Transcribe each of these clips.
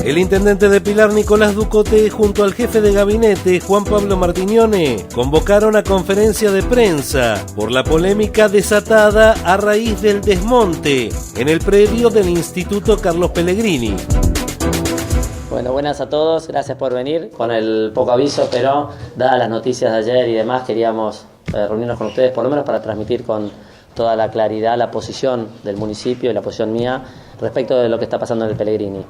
El intendente de Pilar, Nicolás Ducote, junto al jefe de gabinete, Juan Pablo Martignone, convocaron a conferencia de prensa por la polémica desatada a raíz del desmonte en el predio del Instituto Carlos Pellegrini. Bueno, buenas a todos, gracias por venir. Con el poco aviso, pero dadas las noticias de ayer y demás, queríamos reunirnos con ustedes, por lo menos para transmitir con toda la claridad la posición del municipio y la posición mía respecto de lo que está pasando en el Pellegrini.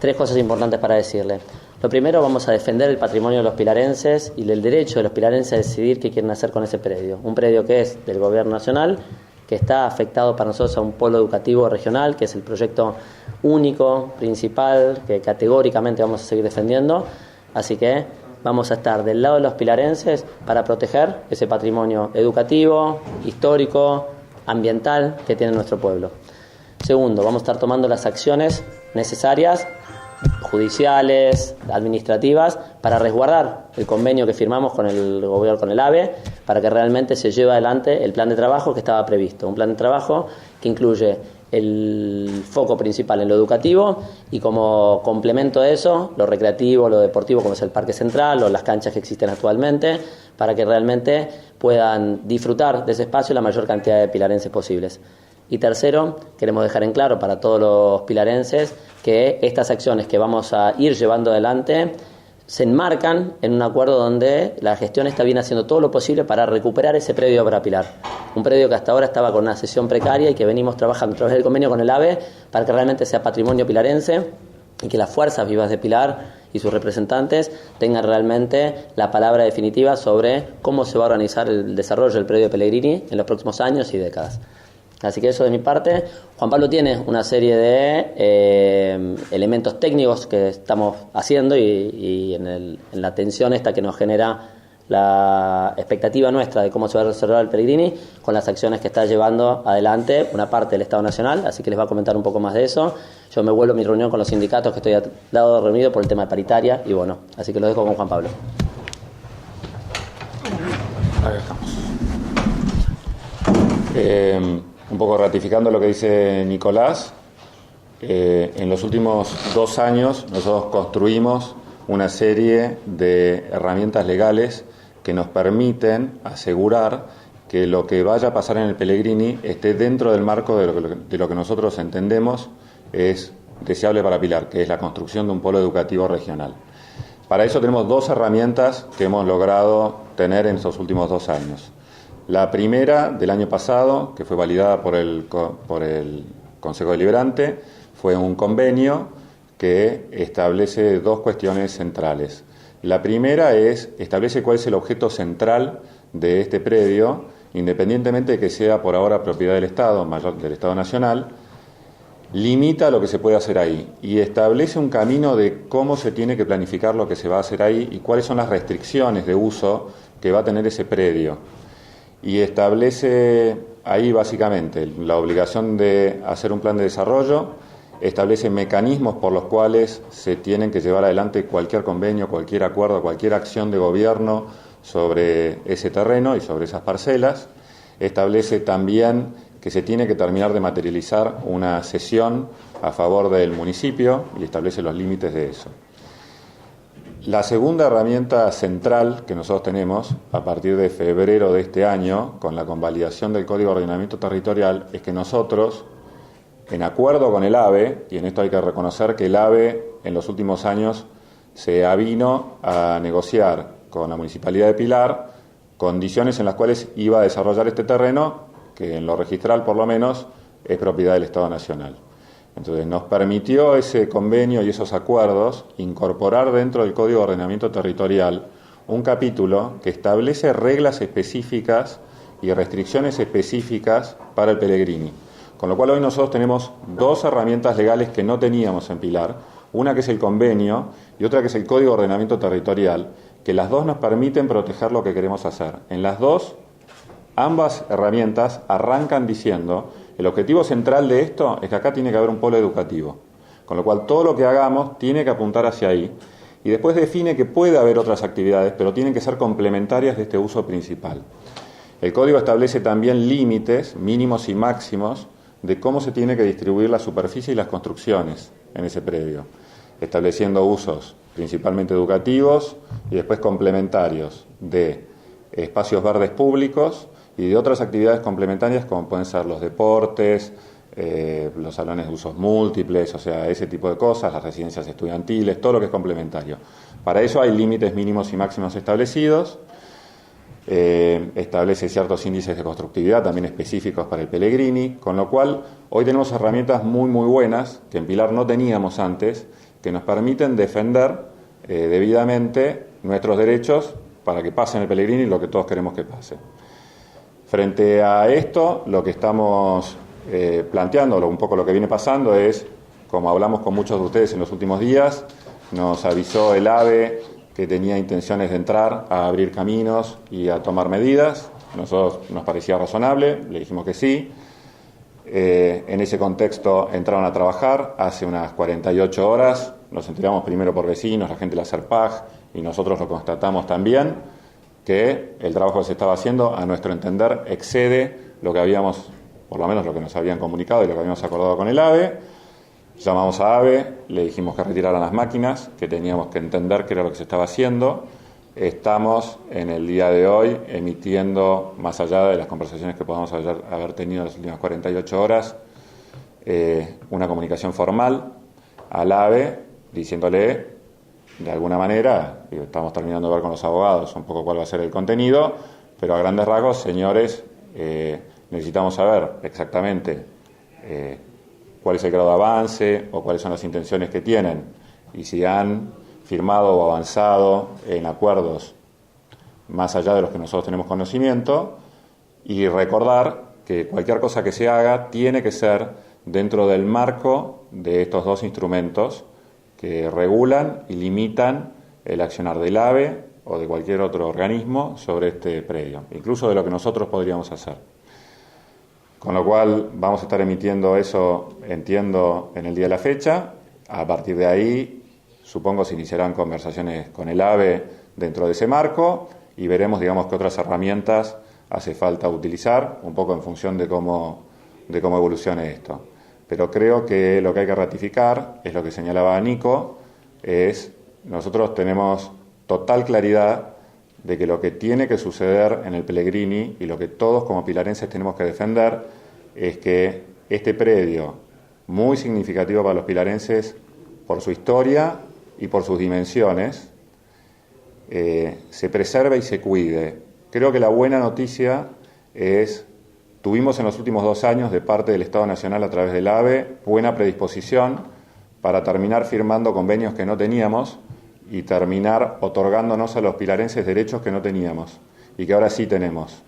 Tres cosas importantes para decirle. Lo primero, vamos a defender el patrimonio de los pilarenses y el derecho de los pilarenses a decidir qué quieren hacer con ese predio. Un predio que es del gobierno nacional, que está afectado para nosotros a un polo educativo regional, que es el proyecto único, principal, que categóricamente vamos a seguir defendiendo. Así que vamos a estar del lado de los pilarenses para proteger ese patrimonio educativo, histórico, ambiental que tiene nuestro pueblo. Segundo, vamos a estar tomando las acciones necesarias, judiciales, administrativas, para resguardar el convenio que firmamos con el gobierno, con el AVE, para que realmente se lleve adelante el plan de trabajo que estaba previsto. Un plan de trabajo que incluye el foco principal en lo educativo y como complemento de eso, lo recreativo, lo deportivo, como es el Parque Central o las canchas que existen actualmente, para que realmente puedan disfrutar de ese espacio la mayor cantidad de pilarenses posibles. Y tercero, queremos dejar en claro para todos los pilarenses que estas acciones que vamos a ir llevando adelante se enmarcan en un acuerdo donde la gestión está bien haciendo todo lo posible para recuperar ese predio para Pilar. Un predio que hasta ahora estaba con una sesión precaria y que venimos trabajando a través del convenio con el AVE para que realmente sea patrimonio pilarense y que las fuerzas vivas de Pilar y sus representantes tengan realmente la palabra definitiva sobre cómo se va a organizar el desarrollo del predio de Pellegrini en los próximos años y décadas. Así que eso de mi parte. Juan Pablo tiene una serie de elementos técnicos que estamos haciendo y en la tensión esta que nos genera la expectativa nuestra de cómo se va a resolver el Pellegrini con las acciones que está llevando adelante una parte del Estado Nacional, así que les va a comentar un poco más de eso. Yo me vuelvo a mi reunión con los sindicatos que estoy dado reunido por el tema de paritaria y bueno, así que lo dejo con Juan Pablo. Ahí estamos. Un poco ratificando lo que dice Nicolás, en los últimos 2 años nosotros construimos una serie de herramientas legales que nos permiten asegurar que lo que vaya a pasar en el Pellegrini esté dentro del marco de lo que nosotros entendemos es deseable para Pilar, que es la construcción de un polo educativo regional. Para eso tenemos 2 herramientas que hemos logrado tener en estos últimos 2 años. La primera del año pasado, que fue validada por el Consejo Deliberante, fue un convenio que establece 2 cuestiones centrales. La primera establece cuál es el objeto central de este predio, independientemente de que sea por ahora propiedad del Estado, del Estado Nacional, limita lo que se puede hacer ahí y establece un camino de cómo se tiene que planificar lo que se va a hacer ahí y cuáles son las restricciones de uso que va a tener ese predio. Y establece ahí básicamente la obligación de hacer un plan de desarrollo, establece mecanismos por los cuales se tienen que llevar adelante cualquier convenio, cualquier acuerdo, cualquier acción de gobierno sobre ese terreno y sobre esas parcelas, establece también que se tiene que terminar de materializar una cesión a favor del municipio y establece los límites de eso. La segunda herramienta central que nosotros tenemos a partir de febrero de este año, con la convalidación del Código de Ordenamiento Territorial, es que nosotros, en acuerdo con el AVE, y en esto hay que reconocer que el AVE en los últimos años se avino a negociar con la Municipalidad de Pilar condiciones en las cuales iba a desarrollar este terreno, que en lo registral por lo menos es propiedad del Estado Nacional. Entonces nos permitió ese convenio y esos acuerdos incorporar dentro del Código de Ordenamiento Territorial un capítulo que establece reglas específicas y restricciones específicas para el Pellegrini. Con lo cual hoy nosotros tenemos 2 herramientas legales que no teníamos en Pilar, una que es el convenio y otra que es el Código de Ordenamiento Territorial, que las 2 nos permiten proteger lo que queremos hacer. En las 2, ambas herramientas arrancan diciendo: el objetivo central de esto es que acá tiene que haber un polo educativo, con lo cual todo lo que hagamos tiene que apuntar hacia ahí, y después define que puede haber otras actividades, pero tienen que ser complementarias de este uso principal. El código establece también límites mínimos y máximos de cómo se tiene que distribuir la superficie y las construcciones en ese predio. estableciendo usos principalmente educativos y después complementarios de espacios verdes públicos y de otras actividades complementarias como pueden ser los deportes, los salones de usos múltiples, o sea, ese tipo de cosas, las residencias estudiantiles, todo lo que es complementario. Para eso hay límites mínimos y máximos establecidos, establece ciertos índices de constructividad también específicos para el Pellegrini, con lo cual hoy tenemos herramientas muy buenas que en Pilar no teníamos antes, que nos permiten defender debidamente nuestros derechos para que pase en el Pellegrini lo que todos queremos que pase. Frente a esto, lo que estamos planteando, un poco lo que viene pasando es, como hablamos con muchos de ustedes en los últimos días, nos avisó el AVE que tenía intenciones de entrar a abrir caminos y a tomar medidas. Nosotros nos parecía razonable, le dijimos que sí. En ese contexto entraron a trabajar hace unas 48 horas, nos enteramos primero por vecinos, la gente de la SERPAG, y nosotros lo constatamos también, que el trabajo que se estaba haciendo, a nuestro entender, excede lo que habíamos, por lo menos lo que nos habían comunicado y lo que habíamos acordado con el AVE. Llamamos a AVE, le dijimos que retiraran las máquinas, que teníamos que entender qué era lo que se estaba haciendo. Estamos en el día de hoy emitiendo, más allá de las conversaciones que podamos haber tenido en las últimas 48 horas, una comunicación formal al AVE diciéndole, de alguna manera, y estamos terminando de ver con los abogados un poco cuál va a ser el contenido, pero a grandes rasgos, señores, necesitamos saber exactamente cuál es el grado de avance o cuáles son las intenciones que tienen y si han firmado o avanzado en acuerdos más allá de los que nosotros tenemos conocimiento, y recordar que cualquier cosa que se haga tiene que ser dentro del marco de estos dos instrumentos que regulan y limitan el accionar del AVE o de cualquier otro organismo sobre este predio, incluso de lo que nosotros podríamos hacer. Con lo cual vamos a estar emitiendo eso, entiendo, en el día de la fecha. A partir de ahí, supongo se iniciarán conversaciones con el AVE dentro de ese marco y veremos, digamos, qué otras herramientas hace falta utilizar, un poco en función de cómo evolucione esto. Pero creo que lo que hay que ratificar, es lo que señalaba Nico, es nosotros tenemos total claridad de que lo que tiene que suceder en el Pellegrini y lo que todos como pilarenses tenemos que defender es que este predio, muy significativo para los pilarenses por su historia y por sus dimensiones, se preserve y se cuide. Creo que la buena noticia es, tuvimos en los últimos 2 años de parte del Estado Nacional a través del AVE buena predisposición para terminar firmando convenios que no teníamos y terminar otorgándonos a los pilarenses derechos que no teníamos y que ahora sí tenemos.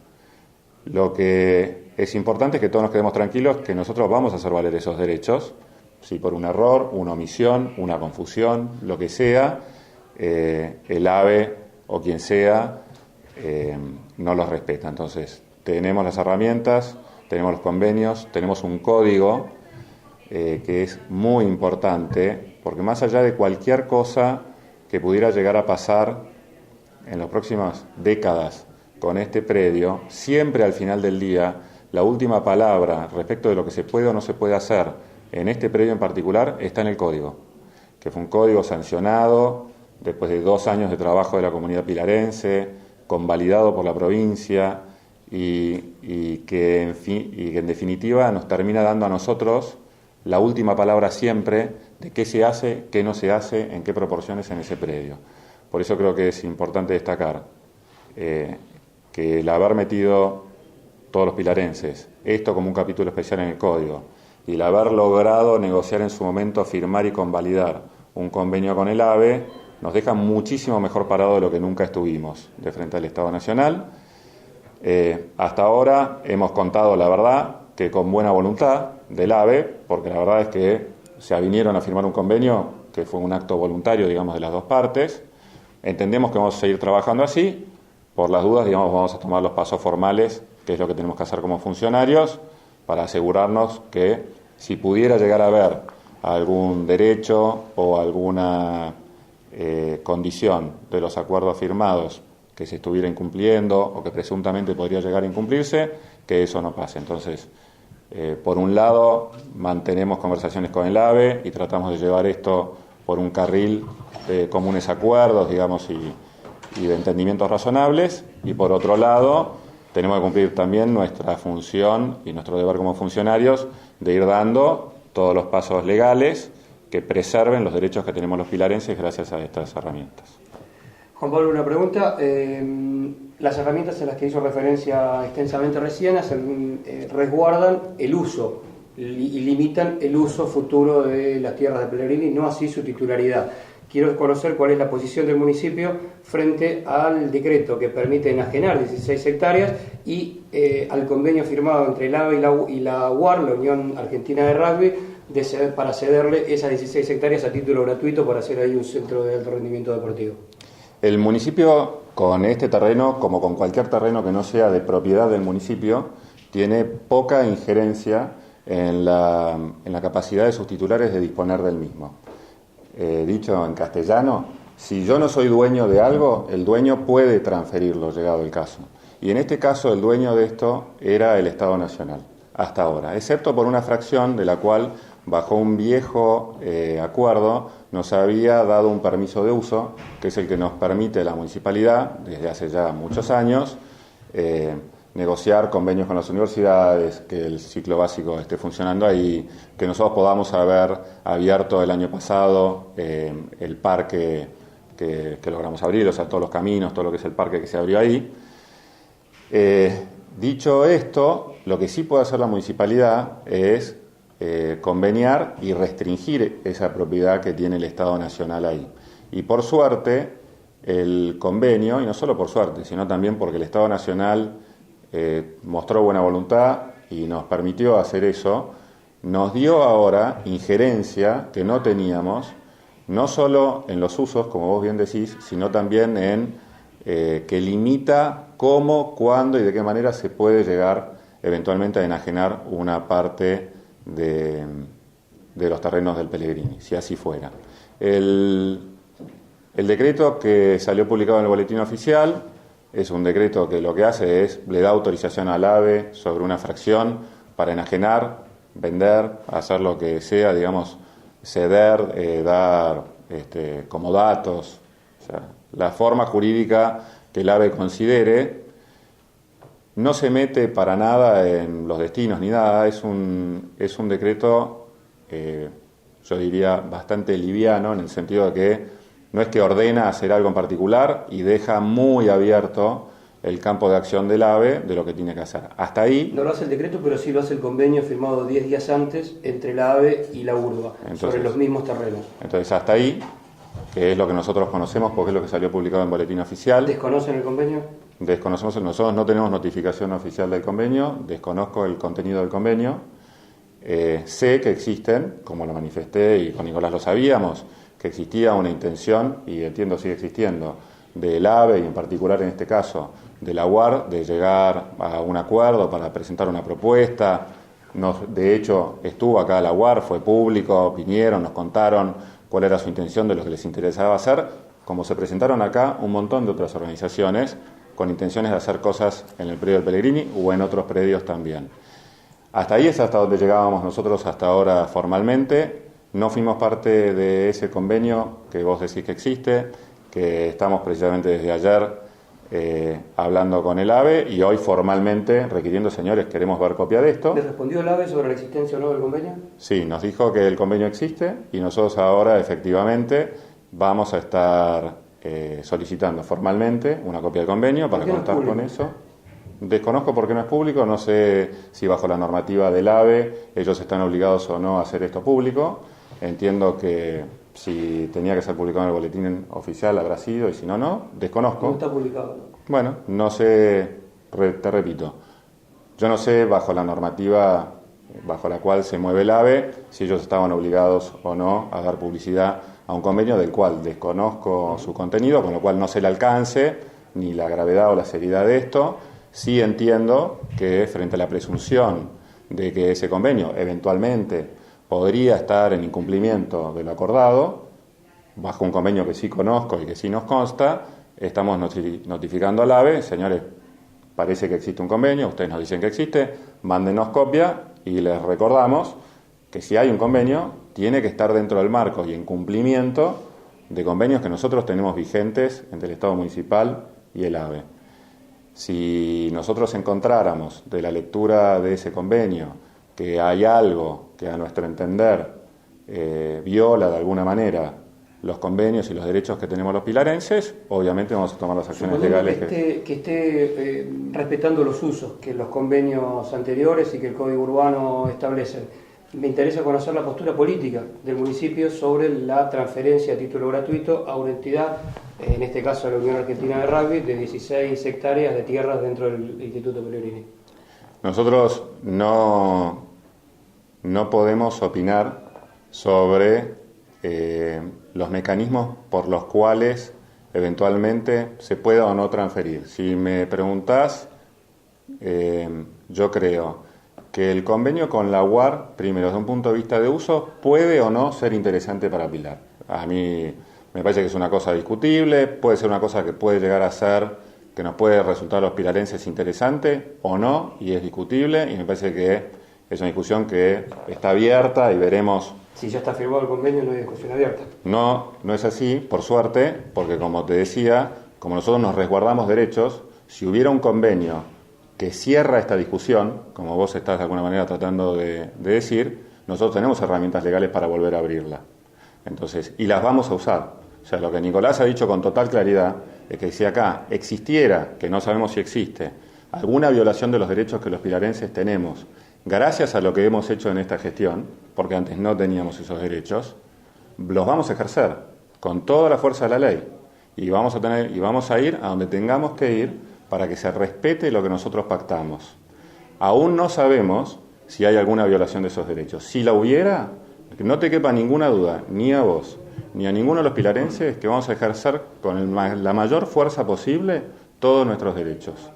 Lo que es importante es que todos nos quedemos tranquilos que nosotros vamos a hacer valer esos derechos, si por un error, una omisión, una confusión, lo que sea, el AVE o quien sea no los respeta. Entonces, tenemos las herramientas, tenemos los convenios, tenemos un código que es muy importante, porque más allá de cualquier cosa que pudiera llegar a pasar en las próximas décadas con este predio, siempre al final del día, la última palabra respecto de lo que se puede o no se puede hacer en este predio en particular está en el código, que fue un código sancionado después de 2 años de trabajo de la comunidad pilarense, convalidado por la provincia y que en definitiva nos termina dando a nosotros la última palabra siempre de qué se hace, qué no se hace, en qué proporciones en ese predio. Por eso creo que es importante destacar que el haber metido todos los pilarenses esto como un capítulo especial en el código y el haber logrado negociar en su momento, firmar y convalidar un convenio con el AVE nos deja muchísimo mejor parado de lo que nunca estuvimos de frente al Estado Nacional. Hasta ahora hemos contado, la verdad, que con buena voluntad del AVE, porque la verdad es que se avinieron a firmar un convenio que fue un acto voluntario, digamos, de las dos partes. Entendemos que vamos a seguir trabajando así. Por las dudas, digamos, vamos a tomar los pasos formales, que es lo que tenemos que hacer como funcionarios, para asegurarnos que si pudiera llegar a haber algún derecho o alguna condición de los acuerdos firmados que se estuviera incumpliendo o que presuntamente podría llegar a incumplirse, que eso no pase. Entonces, por un lado, mantenemos conversaciones con el AVE y tratamos de llevar esto por un carril de comunes acuerdos, digamos, y de entendimientos razonables, y por otro lado tenemos que cumplir también nuestra función y nuestro deber como funcionarios de ir dando todos los pasos legales que preserven los derechos que tenemos los pilarenses gracias a estas herramientas. Juan Pablo, una pregunta. Las herramientas a las que hizo referencia extensamente recién resguardan el uso y limitan el uso futuro de las tierras de Pellegrini, no así su titularidad. Quiero conocer cuál es la posición del municipio frente al decreto que permite enajenar 16 hectáreas y al convenio firmado entre el AVE y la UAR, la Unión Argentina de Rugby, para cederle esas 16 hectáreas a título gratuito para hacer ahí un centro de alto rendimiento deportivo. El municipio, con este terreno, como con cualquier terreno que no sea de propiedad del municipio, tiene poca injerencia en la capacidad de sus titulares de disponer del mismo. Dicho en castellano, si yo no soy dueño de algo, el dueño puede transferirlo, llegado el caso. Y en este caso el dueño de esto era el Estado Nacional, hasta ahora, excepto por una fracción de la cual, bajo un viejo acuerdo, nos había dado un permiso de uso, que es el que nos permite la municipalidad, desde hace ya muchos años, negociar convenios con las universidades, que el ciclo básico esté funcionando ahí, que nosotros podamos haber abierto el año pasado el parque que logramos abrir, o sea, todos los caminos, todo lo que es el parque que se abrió ahí. Dicho esto, lo que sí puede hacer la municipalidad es conveniar y restringir esa propiedad que tiene el Estado Nacional ahí. Y por suerte, el convenio, y no solo por suerte, sino también porque el Estado Nacional mostró buena voluntad y nos permitió hacer eso, nos dio ahora injerencia que no teníamos, no solo en los usos, como vos bien decís, sino también en que limita cómo, cuándo y de qué manera se puede llegar eventualmente a enajenar una parte de los terrenos del Pellegrini, si así fuera. El decreto que salió publicado en el boletín oficial es un decreto que lo que hace es, le da autorización al AVE sobre una fracción para enajenar, vender, hacer lo que sea, digamos, ceder, dar como datos, o sea, la forma jurídica que el AVE considere. No se mete para nada en los destinos ni nada, es un decreto, yo diría, bastante liviano, en el sentido de que no es que ordena hacer algo en particular y deja muy abierto el campo de acción del AVE de lo que tiene que hacer. Hasta ahí... No lo hace el decreto, pero sí lo hace el convenio firmado 10 días antes entre la AVE y la URBA, sobre los mismos terrenos. Entonces, hasta ahí, que es lo que nosotros conocemos porque es lo que salió publicado en boletín oficial. ¿Desconocen el convenio? Desconocemos, nosotros no tenemos notificación oficial del convenio, desconozco el contenido del convenio, sé que existen, como lo manifesté y con Nicolás lo sabíamos, que existía una intención, y entiendo sigue existiendo, del AVE y en particular en este caso de la UAR, de llegar a un acuerdo para presentar una propuesta. De hecho, estuvo acá la UAR, fue público, vinieron, nos contaron cuál era su intención de lo que les interesaba hacer, como se presentaron acá un montón de otras organizaciones con intenciones de hacer cosas en el predio del Pellegrini o en otros predios también. Hasta ahí es hasta donde llegábamos nosotros hasta ahora formalmente. No fuimos parte de ese convenio que vos decís que existe, que estamos precisamente desde ayer hablando con el AVE y hoy formalmente requiriendo, señores, queremos ver copia de esto. ¿Le respondió el AVE sobre la existencia o no del convenio? Sí, nos dijo que el convenio existe y nosotros ahora efectivamente vamos a estar solicitando formalmente una copia del convenio para contar con eso. Desconozco por qué no es público, no sé si bajo la normativa del AVE ellos están obligados o no a hacer esto público. Entiendo que si tenía que ser publicado en el boletín oficial habrá sido y si no, no. Desconozco. No está publicado. Bueno, no sé, te repito, yo no sé bajo la normativa bajo la cual se mueve el AVE si ellos estaban obligados o no a dar publicidad a un convenio del cual desconozco su contenido, con lo cual no sé el alcance ni la gravedad o la seriedad de esto. Sí entiendo que frente a la presunción de que ese convenio eventualmente podría estar en incumplimiento de lo acordado, bajo un convenio que sí conozco y que sí nos consta, estamos notificando al AVE, señores, parece que existe un convenio, ustedes nos dicen que existe, mándenos copia y les recordamos que si hay un convenio, tiene que estar dentro del marco y en cumplimiento de convenios que nosotros tenemos vigentes entre el Estado municipal y el AVE. Si nosotros encontráramos de la lectura de ese convenio que hay algo que a nuestro entender viola de alguna manera los convenios y los derechos que tenemos los pilarenses, obviamente vamos a tomar las acciones legales. Que esté respetando los usos que los convenios anteriores y que el Código Urbano establecen. Me interesa conocer la postura política del municipio sobre la transferencia a título gratuito a una entidad, en este caso a la Unión Argentina de Rugby, de 16 hectáreas de tierras dentro del Instituto Pellegrini. Nosotros no podemos opinar sobre los mecanismos por los cuales eventualmente se pueda o no transferir. Si me preguntás, yo creo que el convenio con la UAR, primero, desde un punto de vista de uso, puede o no ser interesante para Pilar. A mí me parece que es una cosa discutible, puede ser una cosa que puede llegar a ser, que nos puede resultar a los pilarenses interesante o no, y es discutible, y me parece que es una discusión que está abierta y veremos. Si ya está firmado el convenio, no hay discusión abierta. No es así, por suerte, porque como te decía, como nosotros nos resguardamos derechos, si hubiera un convenio que cierra esta discusión, como vos estás de alguna manera tratando de decir, nosotros tenemos herramientas legales para volver a abrirla. Entonces, y las vamos a usar. O sea, lo que Nicolás ha dicho con total claridad es que si acá existiera, que no sabemos si existe, alguna violación de los derechos que los pilarenses tenemos, gracias a lo que hemos hecho en esta gestión, porque antes no teníamos esos derechos, los vamos a ejercer con toda la fuerza de la ley. Y vamos a ir a donde tengamos que ir para que se respete lo que nosotros pactamos. Aún no sabemos si hay alguna violación de esos derechos. Si la hubiera, no te quepa ninguna duda, ni a vos, ni a ninguno de los pilarenses, que vamos a ejercer con la mayor fuerza posible todos nuestros derechos.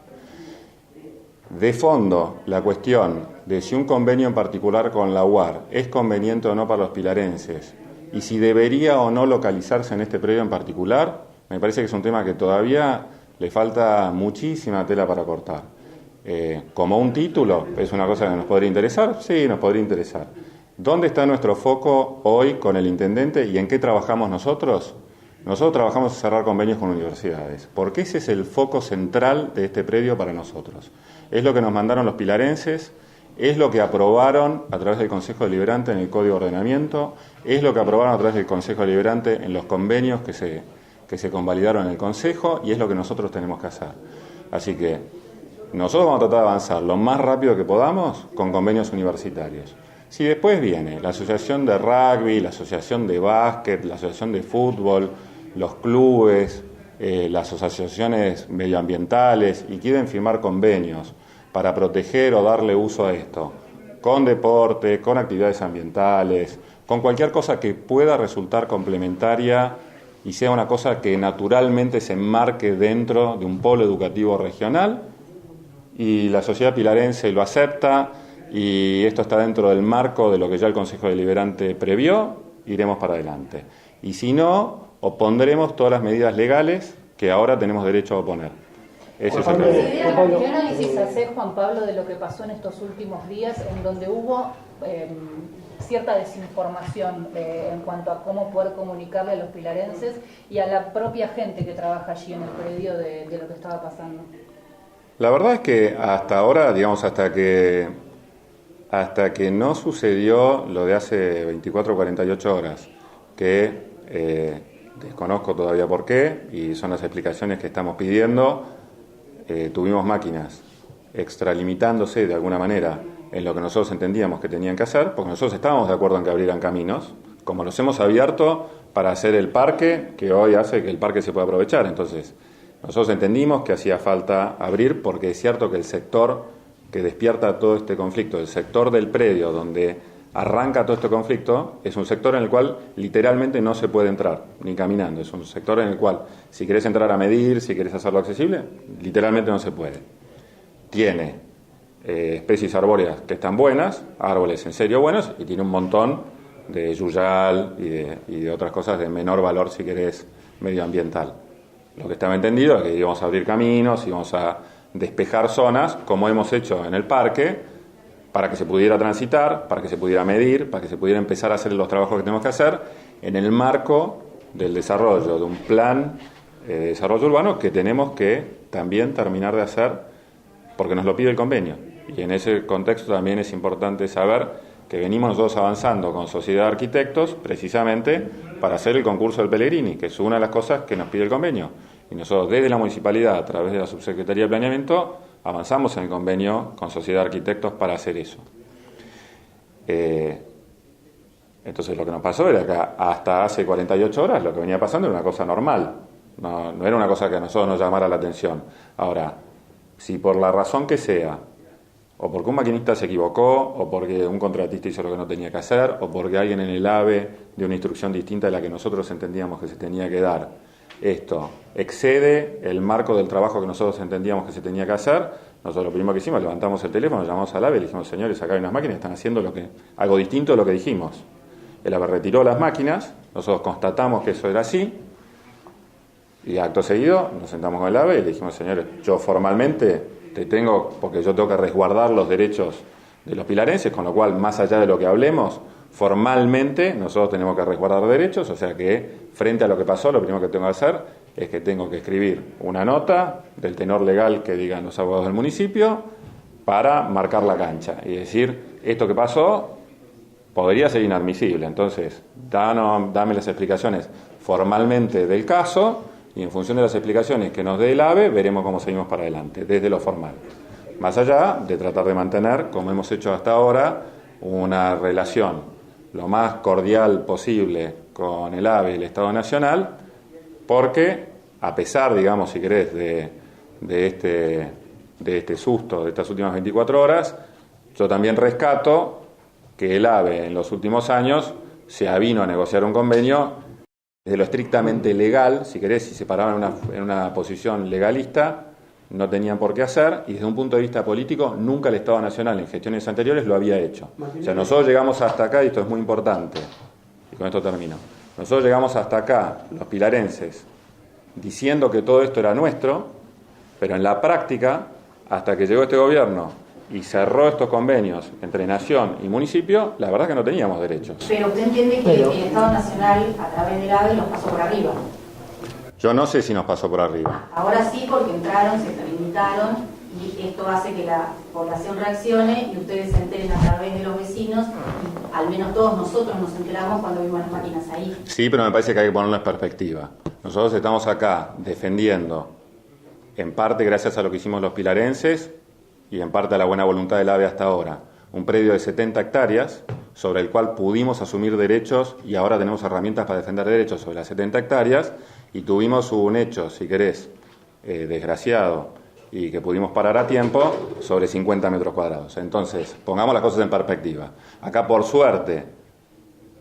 De fondo, la cuestión de si un convenio en particular con la UAR es conveniente o no para los pilarenses, y si debería o no localizarse en este predio en particular, me parece que es un tema que todavía le falta muchísima tela para cortar. Como un título, ¿es una cosa que nos podría interesar? Sí, nos podría interesar. ¿Dónde está nuestro foco hoy con el intendente y en qué trabajamos nosotros? Nosotros trabajamos en cerrar convenios con universidades, porque ese es el foco central de este predio para nosotros. Es lo que nos mandaron los pilarenses, es lo que aprobaron a través del Consejo Deliberante en el Código de Ordenamiento, es lo que aprobaron a través del Consejo Deliberante en los convenios que se convalidaron en el Consejo, y es lo que nosotros tenemos que hacer. Así que nosotros vamos a tratar de avanzar lo más rápido que podamos con convenios universitarios. Si después viene la asociación de rugby, la asociación de básquet, la asociación de fútbol, los clubes, las asociaciones medioambientales y quieren firmar convenios para proteger o darle uso a esto, con deporte, con actividades ambientales, con cualquier cosa que pueda resultar complementaria y sea una cosa que naturalmente se enmarque dentro de un polo educativo regional, y la sociedad pilarense lo acepta y esto está dentro del marco de lo que ya el Consejo Deliberante previó, iremos para adelante. Y si no, opondremos todas las medidas legales que ahora tenemos derecho a oponer. Ese es el problema. ¿Qué análisis hace, Juan Pablo, de lo que pasó en estos últimos días, en donde hubo cierta desinformación en cuanto a cómo poder comunicarle a los pilarenses y a la propia gente que trabaja allí en el predio de lo que estaba pasando? La verdad es que hasta ahora, digamos, hasta que no sucedió lo de hace 24 o 48 horas, que desconozco todavía por qué, y son las explicaciones que estamos pidiendo, tuvimos máquinas extralimitándose de alguna manera en lo que nosotros entendíamos que tenían que hacer, porque nosotros estábamos de acuerdo en que abrieran caminos, como los hemos abierto para hacer el parque, que hoy hace que el parque se pueda aprovechar. Entonces, nosotros entendimos que hacía falta abrir, porque es cierto que el sector que despierta todo este conflicto, el sector del predio donde arranca todo este conflicto, es un sector en el cual literalmente no se puede entrar, ni caminando. Es un sector en el cual, si querés entrar a medir, si querés hacerlo accesible, literalmente no se puede. Tiene especies arbóreas que están buenas, árboles en serio buenos, y tiene un montón de yuyal y de otras cosas de menor valor, si querés, medioambiental. Lo que estaba entendido es que íbamos a abrir caminos, íbamos a despejar zonas, como hemos hecho en el parque, para que se pudiera transitar, para que se pudiera medir, para que se pudiera empezar a hacer los trabajos que tenemos que hacer en el marco del desarrollo de un plan de desarrollo urbano que tenemos que también terminar de hacer porque nos lo pide el convenio. Y en ese contexto también es importante saber que venimos nosotros avanzando con Sociedad de Arquitectos precisamente para hacer el concurso del Pellegrini, que es una de las cosas que nos pide el convenio. Y nosotros desde la municipalidad, a través de la Subsecretaría de Planeamiento, avanzamos en el convenio con Sociedad de Arquitectos para hacer eso. Entonces lo que nos pasó era que hasta hace 48 horas lo que venía pasando era una cosa normal, no era una cosa que a nosotros nos llamara la atención. Ahora, si por la razón que sea, o porque un maquinista se equivocó, o porque un contratista hizo lo que no tenía que hacer, o porque alguien en el AVE dio una instrucción distinta de la que nosotros entendíamos que se tenía que dar, esto excede el marco del trabajo que nosotros entendíamos que se tenía que hacer, nosotros lo primero que hicimos, levantamos el teléfono, llamamos al AVE y le dijimos, señores, acá hay unas máquinas que están haciendo algo distinto de lo que dijimos. El AVE retiró las máquinas, nosotros constatamos que eso era así, y acto seguido nos sentamos con el AVE y le dijimos, señores, yo formalmente porque yo tengo que resguardar los derechos de los pilarenses, con lo cual, más allá de lo que hablemos, formalmente nosotros tenemos que resguardar derechos, o sea que frente a lo que pasó, lo primero que tengo que hacer es que tengo que escribir una nota del tenor legal que digan los abogados del municipio para marcar la cancha y decir, esto que pasó podría ser inadmisible, entonces dame las explicaciones formalmente del caso y en función de las explicaciones que nos dé el AVE veremos cómo seguimos para adelante, desde lo formal. Más allá de tratar de mantener, como hemos hecho hasta ahora, una relación lo más cordial posible con el AVE y el Estado Nacional, porque a pesar, digamos, si querés, de este susto de estas últimas 24 horas, yo también rescato que el AVE en los últimos años se avino a negociar un convenio desde lo estrictamente legal, si querés, si se paraban en una posición legalista, no tenían por qué hacer, y desde un punto de vista político, nunca el Estado Nacional en gestiones anteriores lo había hecho. O sea, nosotros llegamos hasta acá, y esto es muy importante, y con esto termino. Nosotros llegamos hasta acá, los pilarenses, diciendo que todo esto era nuestro, pero en la práctica, hasta que llegó este gobierno y cerró estos convenios entre Nación y municipio, la verdad es que no teníamos derechos. Pero usted entiende que el Estado Nacional, a través del AVE, los pasó por arriba. Yo no sé si nos pasó por arriba. Ahora sí, porque entraron, se limitaron, y esto hace que la población reaccione y ustedes se enteren a través de los vecinos, y al menos todos nosotros nos enteramos cuando vimos las máquinas ahí. Sí, pero me parece que hay que ponerlo en perspectiva. Nosotros estamos acá defendiendo, en parte gracias a lo que hicimos los pilarenses, y en parte a la buena voluntad del AVE hasta ahora, un predio de 70 hectáreas sobre el cual pudimos asumir derechos y ahora tenemos herramientas para defender derechos sobre las 70 hectáreas y tuvimos un hecho, si querés, desgraciado y que pudimos parar a tiempo sobre 50 metros cuadrados. Entonces, pongamos las cosas en perspectiva. Acá, por suerte,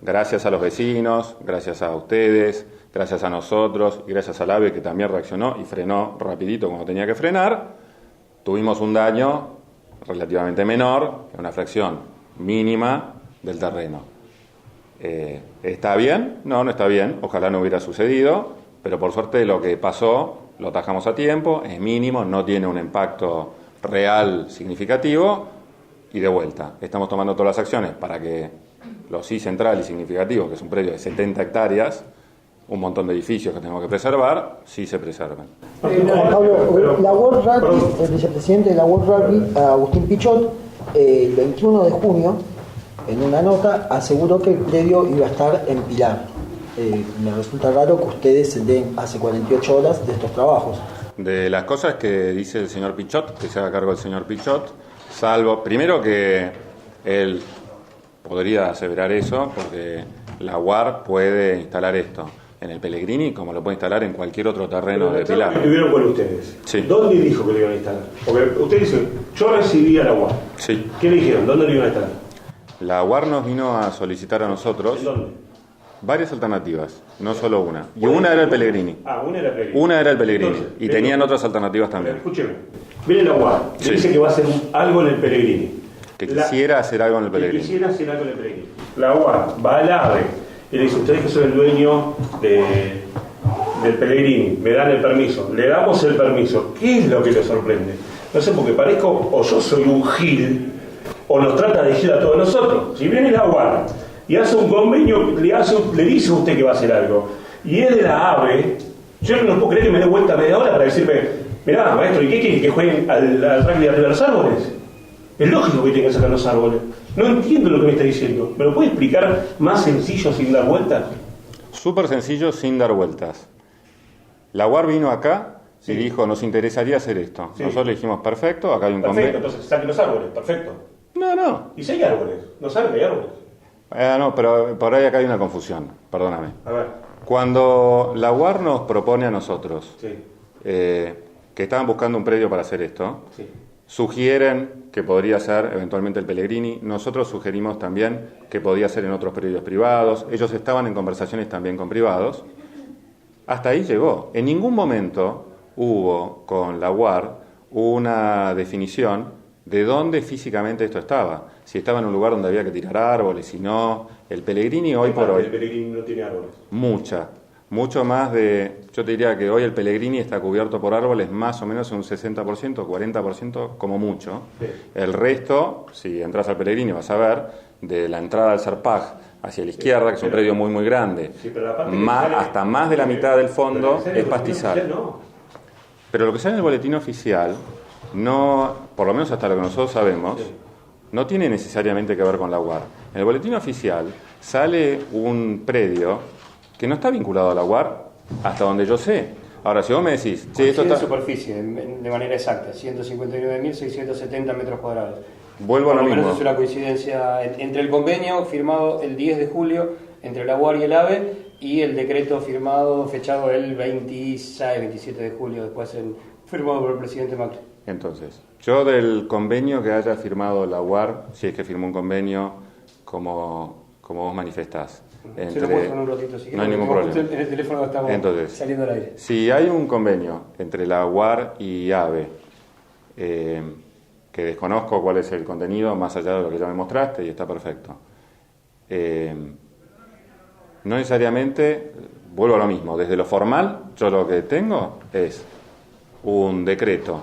gracias a los vecinos, gracias a ustedes, gracias a nosotros y gracias al AVE que también reaccionó y frenó rapidito cuando tenía que frenar, tuvimos un daño relativamente menor, una fracción mínima del terreno. ¿Está bien? No está bien. Ojalá no hubiera sucedido, pero por suerte lo que pasó lo atajamos a tiempo, es mínimo, no tiene un impacto real significativo y de vuelta. Estamos tomando todas las acciones para que lo sí central y significativo, que es un predio de 70 hectáreas, un montón de edificios que tenemos que preservar, sí se preserven. Pablo, la World Rugby, el vicepresidente de la World Rugby, Agustín Pichot, el 21 de junio, en una nota, aseguró que el predio iba a estar en Pilar. Me resulta raro que ustedes se den hace 48 horas de estos trabajos. De las cosas que dice el señor Pichot, que se haga cargo el señor Pichot, salvo, primero que él podría aseverar eso, porque la UAR puede instalar esto en el Pellegrini, como lo puede instalar en cualquier otro terreno de Pilar. ¿Qué estuvieron con ustedes? Sí. ¿Dónde dijo que lo iban a instalar? Porque ustedes dicen, yo recibí a la UAR. Sí. ¿Qué le dijeron? ¿Dónde lo iban a instalar? La UAR nos vino a solicitar a nosotros ¿En dónde? varias alternativas, no solo una. Y una era el Pellegrini. Una era el Pellegrini. Una era el Pellegrini. Entonces, y tenían otras alternativas también. Escúcheme. Viene la UAR, le Sí. dice que va a hacer algo en el Pellegrini. Que quisiera hacer algo en el Pellegrini. Que quisiera hacer algo en el Pellegrini. La UAR va al AVE y le dice, ustedes que son el dueño del Pellegrini, me dan el permiso. Le damos el permiso. ¿Qué es lo que le sorprende? No sé, porque parezco, o yo soy un gil, o nos trata de decir a todos nosotros. Si viene la UAR y hace un convenio, le dice a usted que va a hacer algo, y es de la AVE, yo no puedo creer que me dé vuelta media hora para decirme, mirá, maestro, ¿y qué quiere que jueguen al rugby arriba de los árboles? Es lógico que tienen que sacar los árboles. No entiendo lo que me está diciendo. ¿Me lo puede explicar más sencillo sin dar vueltas? Súper sencillo sin dar vueltas. La UAR vino acá y dijo, nos interesaría hacer esto. Sí. Nosotros le dijimos, perfecto, acá hay un convenio. Perfecto, entonces saquen los árboles, perfecto. No. ¿Y si hay árboles? ¿No saben que hay árboles? No, pero por ahí acá hay una confusión, perdóname. A ver. Cuando la UAR nos propone a nosotros, sí, que estaban buscando un predio para hacer esto, sí, sugieren que podría ser eventualmente el Pellegrini. Nosotros sugerimos también que podía ser en otros predios privados. Ellos estaban en conversaciones también con privados. Hasta ahí llegó. En ningún momento hubo con la UAR una definición de dónde físicamente esto estaba. Si estaba en un lugar donde había que tirar árboles, si no. El Pellegrini hoy por hoy... El Pellegrini no tiene árboles. Mucho más de... Yo te diría que hoy el Pellegrini está cubierto por árboles más o menos un 60%, 40% como mucho. Sí. El resto, si entras al Pellegrini vas a ver, de la entrada al Serpaj hacia la izquierda, que es un predio muy muy grande, sí, pero la parte hasta más de la mitad del fondo es pastizal. No. Pero lo que sale en el boletín oficial, no, por lo menos hasta lo que nosotros sabemos, sí, no tiene necesariamente que ver con la UAR. En el boletín oficial sale un predio que no está vinculado a la UAR, hasta donde yo sé. Ahora, si vos me decís... Sí, esto está... superficie, de manera exacta, 159.670 metros cuadrados. Vuelvo a lo mismo. Por lo menos es una coincidencia entre el convenio firmado el 10 de julio entre la UAR y el AVE y el decreto fechado el 26, 27 de julio, después firmado por el presidente Macri. Entonces, yo del convenio que haya firmado la UAR, si es que firmó un convenio como vos manifestás, Se lo muestro en un ratito, si no hay ningún problema. En el teléfono estamos saliendo al aire. Si hay un convenio entre la UAR y AVE, que desconozco cuál es el contenido, más allá de lo que ya me mostraste, y está perfecto. No necesariamente, vuelvo a lo mismo, desde lo formal, yo lo que tengo es un decreto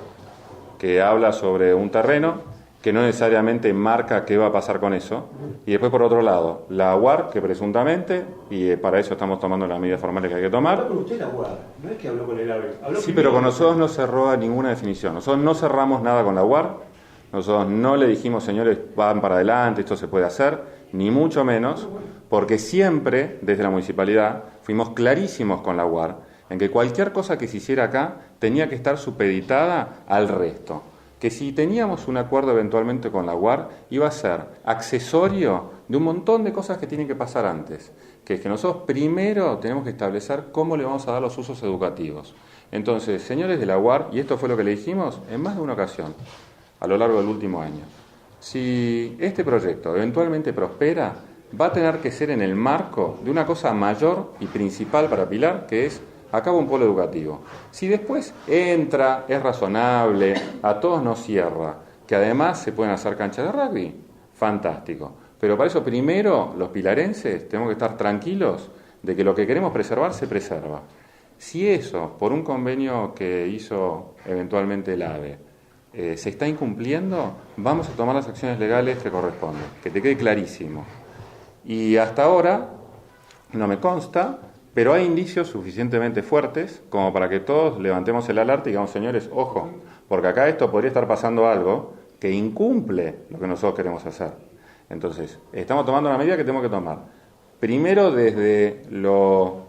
que habla sobre un terreno, que no necesariamente marca qué va a pasar con eso, y después por otro lado, la UAR, que presuntamente, y para eso estamos tomando las medidas formales que hay que tomar. Habló con usted la UAR, no es que habló con el AVE. Sí, pero con nosotros no cerró ninguna definición, nosotros no cerramos nada con la UAR, nosotros no le dijimos, señores, van para adelante, esto se puede hacer, ni mucho menos, porque siempre, desde la municipalidad, fuimos clarísimos con la UAR, en que cualquier cosa que se hiciera acá tenía que estar supeditada al resto. Que si teníamos un acuerdo eventualmente con la UAR, iba a ser accesorio de un montón de cosas que tienen que pasar antes. Que es que nosotros primero tenemos que establecer cómo le vamos a dar los usos educativos. Entonces, señores de la UAR, y esto fue lo que le dijimos en más de una ocasión, a lo largo del último año, si este proyecto eventualmente prospera, va a tener que ser en el marco de una cosa mayor y principal para Pilar, que es acaba un polo educativo. Si después entra, es razonable, a todos nos cierra, que además se pueden hacer canchas de rugby, fantástico. Pero para eso primero los pilarenses tenemos que estar tranquilos de que lo que queremos preservar se preserva. Si eso, por un convenio que hizo eventualmente el AVE, se está incumpliendo, vamos a tomar las acciones legales que corresponden, que te quede clarísimo. Y hasta ahora no me consta, pero hay indicios suficientemente fuertes como para que todos levantemos el alerta y digamos, señores, ojo, porque acá esto podría estar pasando algo que incumple lo que nosotros queremos hacer. Entonces, estamos tomando una medida que tenemos que tomar. Primero desde lo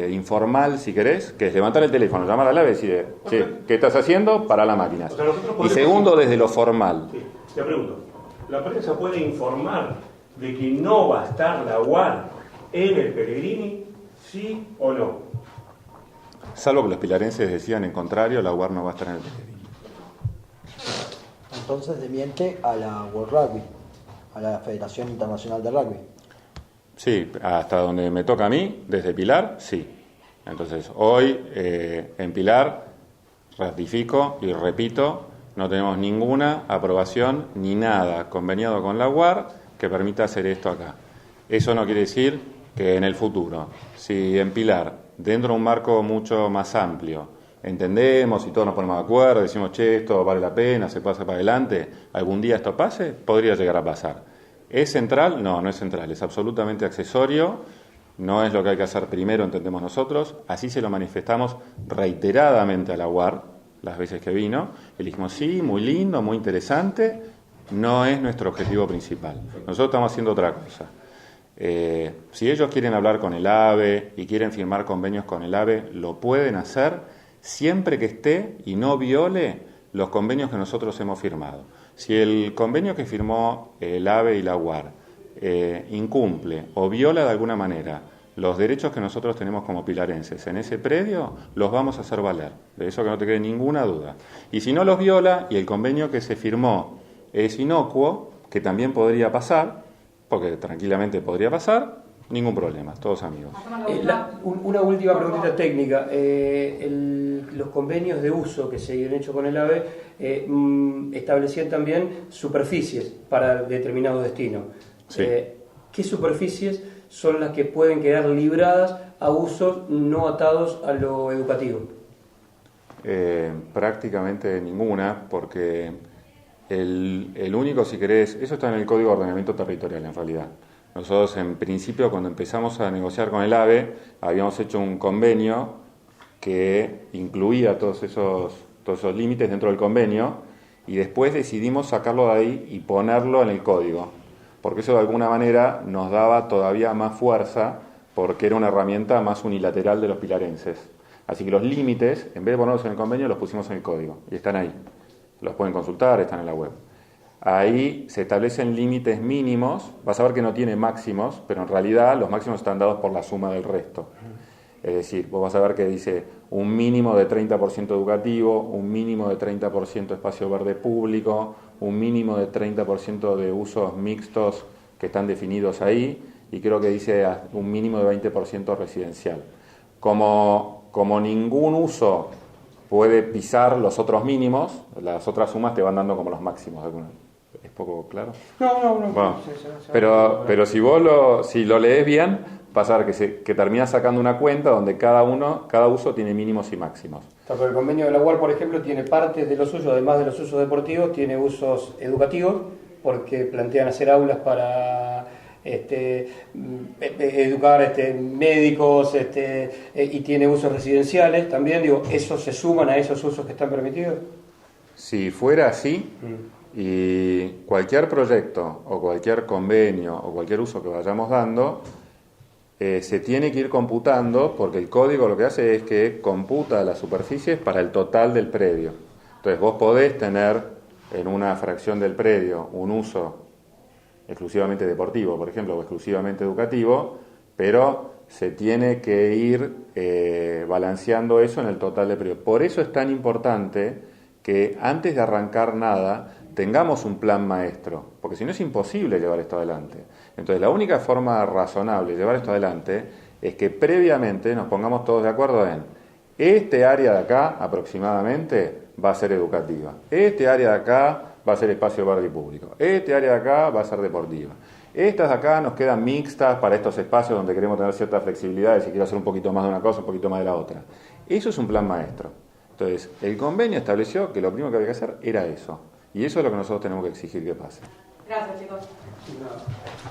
informal, si querés, que es levantar el teléfono, llamar al AVE y decir, che, ¿qué estás haciendo? Para la máquina. O sea, y segundo, desde lo formal. Sí, te pregunto, ¿la prensa puede informar de que no va a estar la UAR en el Pellegrini? ¿Sí o no? Salvo que los pilarenses decían en contrario, la UAR no va a estar en el Pellegrini. Entonces desmiente a la World Rugby, a la Federación Internacional de Rugby. Sí, hasta donde me toca a mí, desde Pilar, sí. Entonces, hoy en Pilar, ratifico y repito, no tenemos ninguna aprobación ni nada conveniado con la UAR que permita hacer esto acá. Eso no quiere decir que en el futuro, si en Pilar, dentro de un marco mucho más amplio, entendemos y todos nos ponemos de acuerdo, decimos, che, esto vale la pena, se pasa para adelante, algún día esto pase, podría llegar a pasar. ¿Es central? No, no es central, es absolutamente accesorio, no es lo que hay que hacer primero, entendemos nosotros, así se lo manifestamos reiteradamente a la UAR, las veces que vino, y le dijimos, sí, muy lindo, muy interesante, no es nuestro objetivo principal, nosotros estamos haciendo otra cosa. Si ellos quieren hablar con el AVE y quieren firmar convenios con el AVE, lo pueden hacer siempre que esté y no viole los convenios que nosotros hemos firmado. Si el convenio que firmó el AVE y la UAR incumple o viola de alguna manera los derechos que nosotros tenemos como pilarenses en ese predio, los vamos a hacer valer, de eso que no te quede ninguna duda. Y si no los viola y el convenio que se firmó es inocuo, que también podría pasar, porque tranquilamente podría pasar, ningún problema, todos amigos. Una última preguntita técnica. Los convenios de uso que se han hecho con el AVE establecían también superficies para determinado destino. Sí. ¿Qué superficies son las que pueden quedar libradas a usos no atados a lo educativo? Prácticamente ninguna, porque el único, si querés, eso está en el Código de Ordenamiento Territorial en realidad. Nosotros en principio cuando empezamos a negociar con el AVE habíamos hecho un convenio que incluía todos esos límites dentro del convenio y después decidimos sacarlo de ahí y ponerlo en el código, porque eso de alguna manera nos daba todavía más fuerza porque era una herramienta más unilateral de los pilarenses. Así que los límites, en vez de ponerlos en el convenio, los pusimos en el código y están ahí. Los pueden consultar, están en la web. Ahí se establecen límites mínimos, vas a ver que no tiene máximos, pero en realidad los máximos están dados por la suma del resto. Es decir, vos vas a ver que dice un mínimo de 30% educativo, un mínimo de 30% espacio verde público, un mínimo de 30% de usos mixtos que están definidos ahí, y creo que dice un mínimo de 20% residencial. Como ningún uso puede pisar los otros mínimos, las otras sumas te van dando como los máximos. ¿Es poco claro? No. Bueno, pero si vos lo lees bien, vas a ver que termina sacando una cuenta donde cada uso tiene mínimos y máximos. El convenio de la UAR, por ejemplo, tiene parte de los usos, además de los usos deportivos, tiene usos educativos, porque plantean hacer aulas para educar médicos, y tiene usos residenciales también. Digo, ¿esos se suman a esos usos que están permitidos? Si fuera así, y cualquier proyecto o cualquier convenio o cualquier uso que vayamos dando, se tiene que ir computando, porque el código lo que hace es que computa las superficies para el total del predio. Entonces vos podés tener en una fracción del predio un uso exclusivamente deportivo, por ejemplo, o exclusivamente educativo, pero se tiene que ir balanceando eso en el total del predio. Por eso es tan importante que antes de arrancar nada tengamos un plan maestro, porque si no es imposible llevar esto adelante. Entonces la única forma razonable de llevar esto adelante es que previamente nos pongamos todos de acuerdo en este área de acá aproximadamente va a ser educativa, este área de acá va a ser espacio verde y público, este área de acá va a ser deportiva, estas de acá nos quedan mixtas para estos espacios donde queremos tener cierta flexibilidad, y si quiero hacer un poquito más de una cosa, un poquito más de la otra. Eso es un plan maestro. Entonces el convenio estableció que lo primero que había que hacer era eso. Y eso es lo que nosotros tenemos que exigir que pase. Gracias, chicos.